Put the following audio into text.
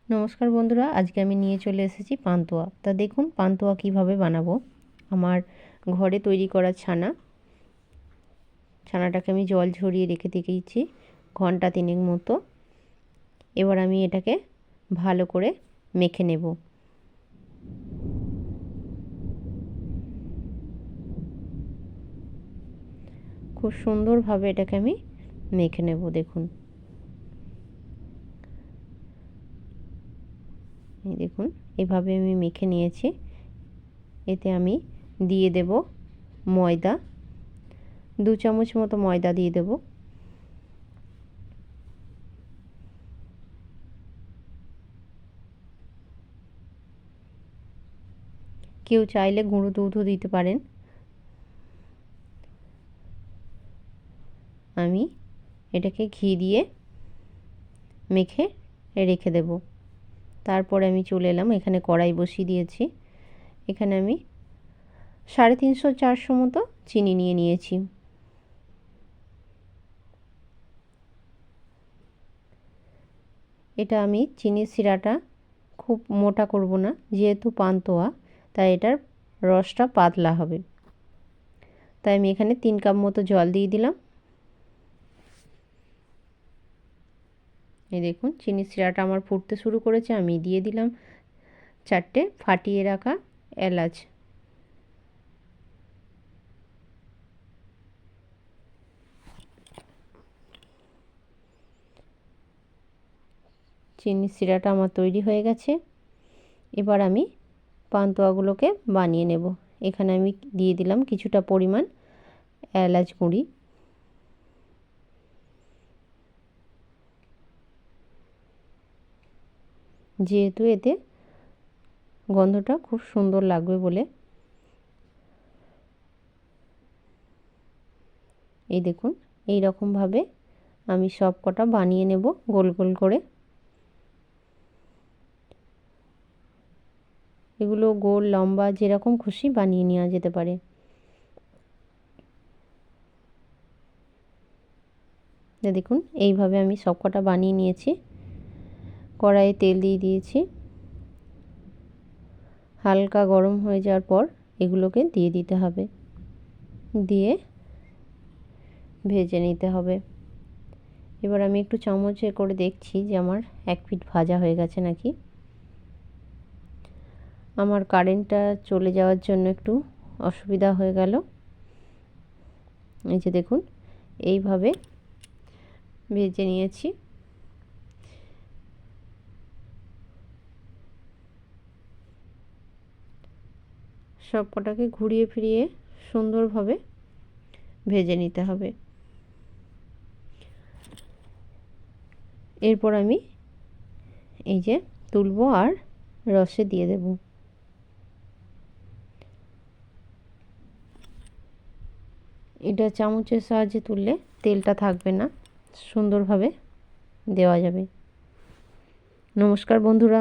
নমস্কার বন্ধুরা, আজকে আমি নিয়ে চলে এসেছি পান্তুয়া। তা দেখুন পান্তুয়া কিভাবে বানাবো। আমার ঘরে তৈরি করা ছানাটাকে আমি জল ঝরিয়ে রেখে দিয়েছি ঘন্টা তিনেক মতো। এবার আমি এটাকে ভালো করে মেখে নেব। খুব সুন্দরভাবে এটাকে আমি মেখে নেব। দেখুন, এই দেখুন এভাবে আমি মেখে নিয়েছি। এতে আমি দিয়ে দেব ময়দা, 2 চামচ মতো ময়দা দিয়ে দেব। কেউ চাইলে গুঁড়ো দুধও দিতে পারেন। আমি এটাকে ঘি দিয়ে মেখে রেখে দেব। তারপরে আমি চলে এলাম, এখানে কড়াই বসিয়ে দিয়েছি। এখানে আমি 350-400 মতো চিনি নিয়ে নিয়েছি। এটা আমি চিনির শিরাটা খুব মোটা করব না, যেহেতু পান্তুয়া তাই এটার রসটা পাতলা হবে। তাই আমি এখানে 3 কাপ মতো জল দিয়ে দিলাম। এই দেখুন চিনির শিরাটা আমার ফুটতে শুরু করেছে। আমি দিয়ে দিলাম 4টে ফাটিয়ে রাখা এলাচ। চিনির শিরাটা আমার তৈরি হয়ে গেছে। এবার আমি পান্তুয়াগুলোকে বানিয়ে নেব। এখানে আমি দিয়ে দিলাম কিছুটা পরিমাণ এলাচ গুঁড়ি। যেহেতু এতে গন্ধটা খুব সুন্দর লাগবে বলে। এই দেখুন এই রকমভাবে আমি সব কটা বানিয়ে নেব গোল গোল করে। এগুলো গোল লম্বা যেরকম খুশি বানিয়ে নেওয়া যেতে পারে। দেখুন এইভাবে আমি সব কটা বানিয়ে নিয়েছি। কড়াইয়ে তেল দিয়ে দিয়েছি। হালকা গরম হয়ে যাওয়ার পর এগুলোকে দিয়ে দিতে হবে, দিয়ে ভেজে নিতে হবে। এবার আমি একটু চামচে করে দেখছি যে আমার এক পিঠ ভাজা হয়ে গেছে নাকি। আমার কারেন্টটা চলে যাওয়ার জন্য একটু অসুবিধা হয়ে গেল। এই যে দেখুন এইভাবে ভেজে নিয়েছি। সব কটাকে ঘুরিয়ে ফিরিয়ে সুন্দরভাবে ভেজে নিতে হবে। এরপর আমি এই যে তুলবো আর রসে দিয়ে দেব। এটা চামচের সাহায্যে তুললে তেলটা থাকবে না, সুন্দরভাবে দেওয়া যাবে। নমস্কার বন্ধুরা।